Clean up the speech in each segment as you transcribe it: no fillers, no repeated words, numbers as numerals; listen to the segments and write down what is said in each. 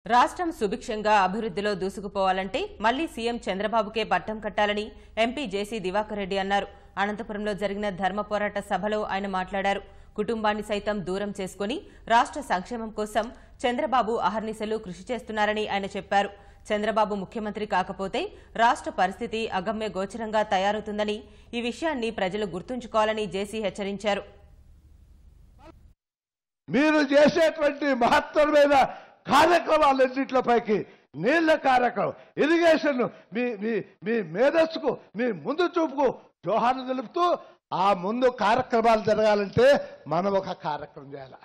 రాష్ట్రం సుభిక్షంగా అభివృద్ధిలో దూసుకుపోవాలంటే మళ్లీ సీఎం చంద్రబాబుకే పట్టం కట్టాలని ఎంపీ జేసీ దివాకర్ రెడ్డి అన్నారు. అనంతపురంలో జరిగిన ధర్మ పోరాట సభలో ఆయన మాట్లాడారు. కుటుంబాన్ని సైతం దూరం చేసుకుని రాష్ట్ర సంక్షేమం కోసం చంద్రబాబు అహర్నిశలు కృషి చేస్తున్నారని ఆయన చెప్పారు. చంద్రబాబు ముఖ్యమంత్రి కాకపోతే రాష్ట్ర పరిస్థితి అగమ్య గోచరంగా తయారవుతుందని, ఈ విషయాన్ని ప్రజలు గుర్తుంచుకోవాలని జేసీ హెచ్చరించారు. మీరు చేసేటువంటి మహత్తరమైన కార్యక్రమాలన్నింటిపైకి నీళ్ల కార్యక్రమం, ఇరిగేషన్, మీ మేధస్సుకు, మీ ముందు చూపుకు జోహార్లు తెలుపుతూ ఆ ముందు కార్యక్రమాలు జరగాలంటే మనం ఒక కార్యక్రమం చేయాలి.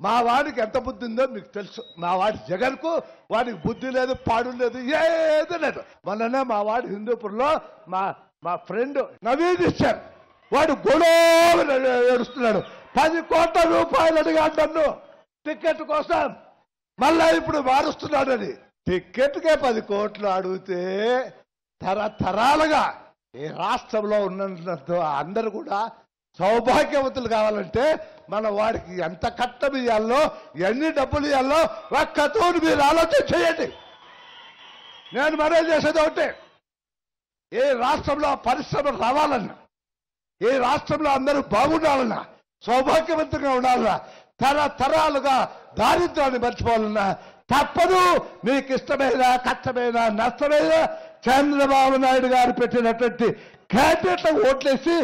మా వాడికి ఎంత బుద్ధి ఉందో మీకు తెలుసు. మా వాడి జగన్కు వాడికి బుద్ధి లేదు, పాడు లేదు, ఏది లేదు. మొన్ననే మా వాడు హిందూపురంలో మా ఫ్రెండ్ నవీన్ ఇచ్చారు. వాడు గొడవ ఏడుస్తున్నాడు. 10 కోట్ల రూపాయలు అడిగాడు నన్ను టికెట్ కోసం. మళ్ళా ఇప్పుడు మారుస్తున్నాడని. టికెట్కే 10 కోట్లు అడిగితే తరతరాలుగా ఈ రాష్ట్రంలో ఉన్నంత అందరూ కూడా సౌభాగ్యవతులు కావాలంటే మన వాడికి ఎంత కట్టం ఇవ్వాలో, ఎన్ని డబ్బులు ఇవ్వాలో ఒక్కతో మీరు ఆలోచన చేయండి. నేను మరే చేసేది ఒకటే, ఏ రాష్ట్రంలో పరిశ్రమ రావాలన్నా, ఏ రాష్ట్రంలో అందరూ బాగుండాలన్నా, సౌభాగ్యవంతంగా ఉండాలన్నా, తరతరాలుగా దారిద్ర్యాన్ని మర్చిపోవాలన్నా తప్పదు. మీకు ఇష్టమైన కష్టమైన నష్టమైన చంద్రబాబు నాయుడు గారు పెట్టినటువంటి క్యాండిడేట్లకు ఓట్లేసి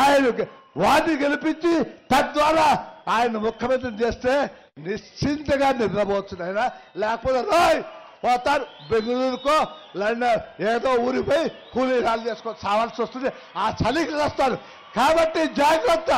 ఆయన వాటిని గెలిపించి తద్వారా ఆయన ముఖ్యమంత్రిని చేస్తే నిశ్చింతగా నిద్రపోవచ్చు. ఆయన లేకపోతే రాయ్ పోతారు బెంగళూరుకో లండన్ ఏదో ఊరిపోయి కూలీ రాళ్ళు చేసుకొని సావాల్సి వస్తుంది. ఆ చలికి వస్తారు. కాబట్టి జాగ్రత్త.